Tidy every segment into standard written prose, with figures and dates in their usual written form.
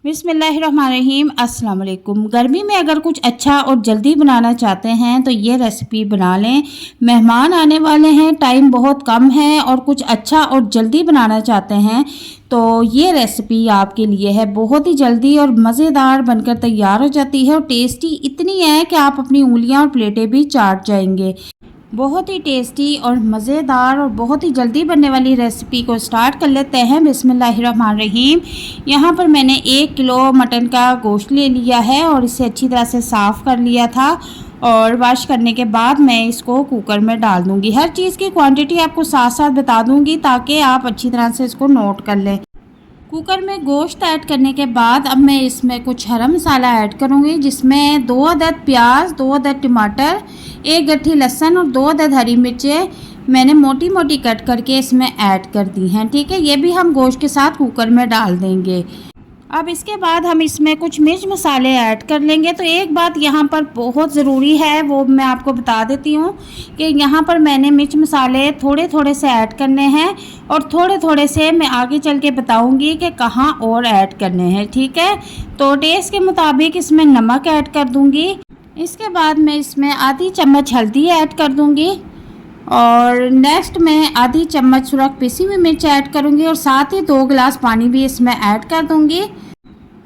बिस्मिल्लाहिर्रहमानिर्रहीम। अस्सलाम वालेकुम। गर्मी में अगर कुछ अच्छा और जल्दी बनाना चाहते हैं तो ये रेसिपी बना लें। मेहमान आने वाले हैं, टाइम बहुत कम है और कुछ अच्छा और जल्दी बनाना चाहते हैं तो ये रेसिपी आपके लिए है। बहुत ही जल्दी और मज़ेदार बनकर तैयार हो जाती है और टेस्टी इतनी है कि आप अपनी उंगलियां और प्लेटें भी चाट जाएंगे। बहुत ही टेस्टी और मज़ेदार और बहुत ही जल्दी बनने वाली रेसिपी को स्टार्ट कर लेते हैं। बिस्मिल्लाहिर्रहमानिर्रहीम। यहाँ पर मैंने 1 किलो मटन का गोश्त ले लिया है और इसे अच्छी तरह से साफ़ कर लिया था और वॉश करने के बाद मैं इसको कुकर में डाल दूँगी। हर चीज़ की क्वांटिटी आपको साथ साथ बता दूँगी ताकि आप अच्छी तरह से इसको नोट कर लें। कुकर में गोश्त ऐड करने के बाद अब मैं इसमें कुछ हरा मसाला ऐड करूँगी, जिसमें 2 अदद प्याज, 2 अदद टमाटर, 1 गट्ठी लहसुन और 2 अदद हरी मिर्चें मैंने मोटी मोटी कट करके इसमें ऐड कर दी हैं। ठीक है, ये भी हम गोश्त के साथ कुकर में डाल देंगे। अब इसके बाद हम इसमें कुछ मिर्च मसाले ऐड कर लेंगे। तो एक बात यहाँ पर बहुत ज़रूरी है, वो मैं आपको बता देती हूँ कि यहाँ पर मैंने मिर्च मसाले थोड़े थोड़े से ऐड करने हैं और थोड़े थोड़े से मैं आगे चल के बताऊँगी कि कहाँ और ऐड करने हैं। ठीक है, तो टेस्ट के मुताबिक इसमें नमक ऐड कर दूँगी। इसके बाद मैं इसमें आधी चम्मच हल्दी ऐड कर दूँगी और नेक्स्ट मैं आधी चम्मच सुरख पिसी हुई मिर्च ऐड करूँगी और साथ ही 2 गिलास पानी भी इसमें ऐड कर दूँगी।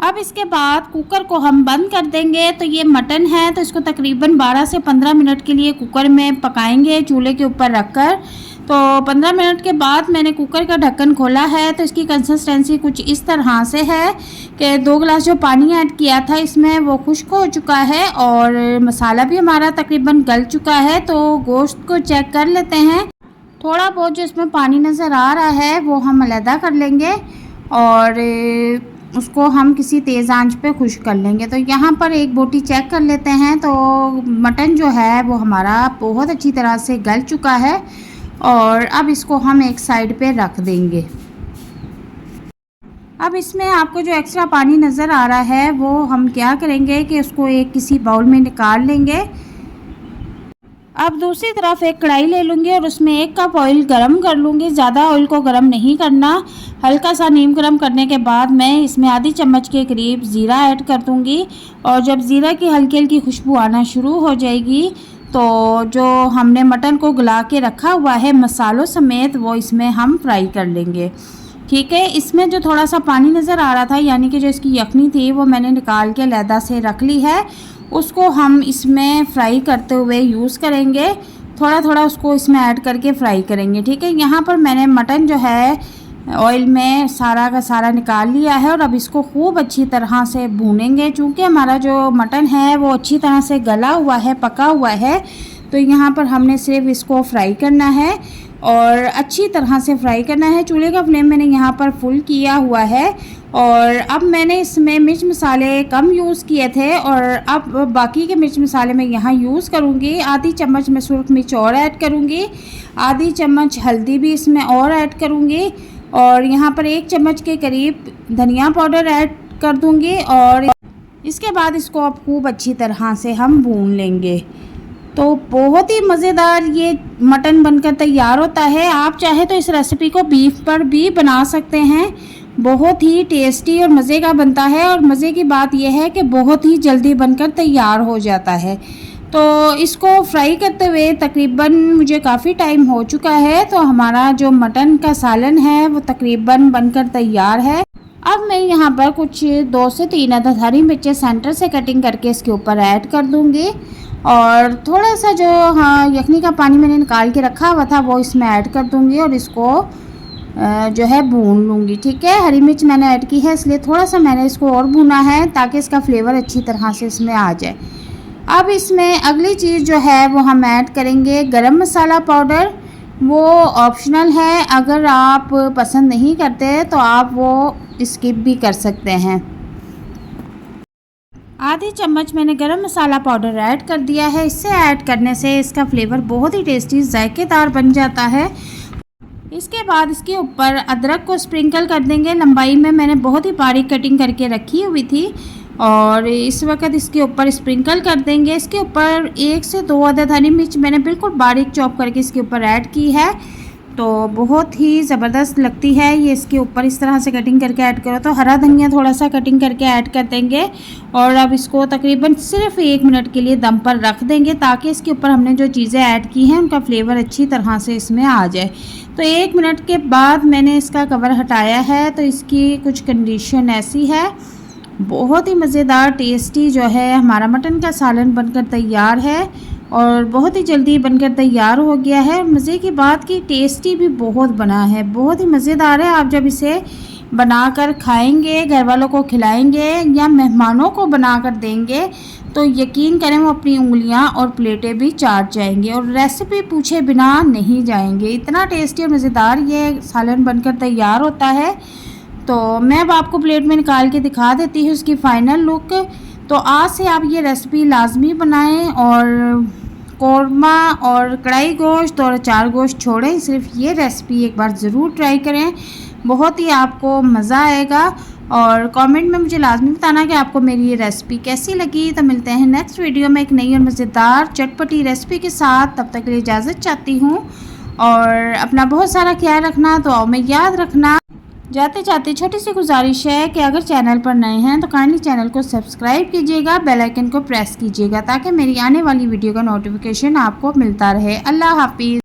अब इसके बाद कुकर को हम बंद कर देंगे। तो ये मटन है तो इसको तकरीबन 12 से 15 मिनट के लिए कुकर में पकाएंगे चूल्हे के ऊपर रखकर। तो 15 मिनट के बाद मैंने कुकर का ढक्कन खोला है तो इसकी कंसिस्टेंसी कुछ इस तरह से है कि 2 गिलास जो पानी ऐड किया था इसमें वो खुश्क हो चुका है और मसाला भी हमारा तकरीबन गल चुका है। तो गोश्त को चेक कर लेते हैं। थोड़ा बहुत जो इसमें पानी नज़र आ रहा है वो हम अलहदा कर लेंगे और उसको हम किसी तेज़ आंच पे खुश्क कर लेंगे। तो यहाँ पर एक बोटी चेक कर लेते हैं। तो मटन जो है वो हमारा बहुत अच्छी तरह से गल चुका है और अब इसको हम एक साइड पे रख देंगे। अब इसमें आपको जो एक्स्ट्रा पानी नज़र आ रहा है वो हम क्या करेंगे कि उसको एक किसी बाउल में निकाल लेंगे। अब दूसरी तरफ एक कढ़ाई ले लूँगी और उसमें 1 कप ऑयल गरम कर लूँगी। ज़्यादा ऑयल को गरम नहीं करना, हल्का सा नीम गरम करने के बाद मैं इसमें आधी चम्मच के करीब ज़ीरा ऐड कर दूँगी और जब ज़ीरा की हल्की हल्की खुशबू आना शुरू हो जाएगी तो जो हमने मटन को गला के रखा हुआ है मसालों समेत वो इसमें हम फ्राई कर लेंगे। ठीक है, इसमें जो थोड़ा सा पानी नज़र आ रहा था यानी कि जो इसकी यखनी थी वो मैंने निकाल के अलहदा से रख ली है, उसको हम इसमें फ्राई करते हुए यूज़ करेंगे। थोड़ा थोड़ा उसको इसमें ऐड करके फ्राई करेंगे। ठीक है, यहाँ पर मैंने मटन जो है ऑयल में सारा का सारा निकाल लिया है और अब इसको खूब अच्छी तरह से भूनेंगे। चूँकि हमारा जो मटन है वो अच्छी तरह से गला हुआ है, पका हुआ है, तो यहाँ पर हमने सिर्फ इसको फ्राई करना है और अच्छी तरह से फ्राई करना है। चूल्हे का फ्लेम मैंने यहाँ पर फुल किया हुआ है और अब मैंने इसमें मिर्च मसाले कम यूज़ किए थे और अब बाकी के मिर्च मसाले मैं यहाँ यूज़ करूँगी। आधी चम्मच मैं सुरख मिर्च और ऐड करूँगी, आधी चम्मच हल्दी भी इसमें और ऐड करूँगी और यहाँ पर 1 चम्मच के करीब धनिया पाउडर ऐड कर दूँगी और इसके बाद इसको अब खूब अच्छी तरह से हम भून लेंगे। तो बहुत ही मज़ेदार ये मटन बनकर तैयार होता है। आप चाहे तो इस रेसिपी को बीफ पर भी बना सकते हैं। बहुत ही टेस्टी और मज़े का बनता है और मज़े की बात यह है कि बहुत ही जल्दी बनकर तैयार हो जाता है। तो इसको फ्राई करते हुए तकरीबन मुझे काफ़ी टाइम हो चुका है। तो हमारा जो मटन का सालन है वो तकरीबन बनकर तैयार है। अब मैं यहाँ पर कुछ 2 से 3 अदद हरी मिर्चें सेंटर से कटिंग करके इसके ऊपर ऐड कर दूँगी और थोड़ा सा जो यखनी का पानी मैंने निकाल के रखा हुआ था वो इसमें ऐड कर दूँगी और इसको जो है भून लूँगी। ठीक है, हरी मिर्च मैंने ऐड की है इसलिए थोड़ा सा मैंने इसको और भूना है ताकि इसका फ्लेवर अच्छी तरह से इसमें आ जाए। अब इसमें अगली चीज़ जो है वो हम ऐड करेंगे गरम मसाला पाउडर। वो ऑप्शनल है, अगर आप पसंद नहीं करते तो आप वो स्किप भी कर सकते हैं। आधी चम्मच मैंने गरम मसाला पाउडर ऐड कर दिया है। इससे ऐड करने से इसका फ्लेवर बहुत ही टेस्टी जायकेदार बन जाता है। इसके बाद इसके ऊपर अदरक को स्प्रिंकल कर देंगे। लंबाई में मैंने बहुत ही बारीक कटिंग करके रखी हुई थी और इस वक्त इसके ऊपर स्प्रिंकल कर देंगे। इसके ऊपर 1 से 2 अदद हरी मिर्च मैंने बिल्कुल बारीक चॉप करके इसके ऊपर ऐड की है तो बहुत ही ज़बरदस्त लगती है ये। इसके ऊपर इस तरह से कटिंग करके ऐड करो। तो हरा धनिया थोड़ा सा कटिंग करके ऐड कर देंगे और अब इसको तकरीबन सिर्फ 1 मिनट के लिए दम पर रख देंगे ताकि इसके ऊपर हमने जो चीज़ें ऐड की हैं उनका फ्लेवर अच्छी तरह से इसमें आ जाए। तो 1 मिनट के बाद मैंने इसका कवर हटाया है। तो इसकी कुछ कंडीशन ऐसी है, बहुत ही मज़ेदार टेस्टी जो है हमारा मटन का सालन बनकर तैयार है और बहुत ही जल्दी बनकर तैयार हो गया है। मज़े की बात कि टेस्टी भी बहुत बना है, बहुत ही मज़ेदार है। आप जब इसे बनाकर खाएंगे, घर वालों को खिलाएंगे या मेहमानों को बनाकर देंगे तो यकीन करें वो अपनी उंगलियां और प्लेटें भी चाट जाएंगे और रेसिपी पूछे बिना नहीं जाएंगे। इतना टेस्टी और मज़ेदार ये सालन बनकर तैयार होता है। तो मैं अब आपको प्लेट में निकाल के दिखा देती हूँ उसकी फ़ाइनल लुक। तो आज से आप ये रेसिपी लाजमी बनाएं और कौरमा और कढ़ाई गोश्त और अचार गोश्त छोड़ें, सिर्फ ये रेसिपी एक बार ज़रूर ट्राई करें, बहुत ही आपको मज़ा आएगा। और कमेंट में मुझे लाजमी बताना कि आपको मेरी ये रेसिपी कैसी लगी। तो मिलते हैं नेक्स्ट वीडियो में एक नई और मज़ेदार चटपटी रेसिपी के साथ। तब तक के लिए इजाज़त चाहती हूँ और अपना बहुत सारा ख्याल रखना। तो में याद रखना, जाते जाते छोटी सी गुजारिश है कि अगर चैनल पर नए हैं तो काइंडली चैनल को सब्सक्राइब कीजिएगा, बेल आइकन को प्रेस कीजिएगा ताकि मेरी आने वाली वीडियो का नोटिफिकेशन आपको मिलता रहे। अल्लाह हाफिज़।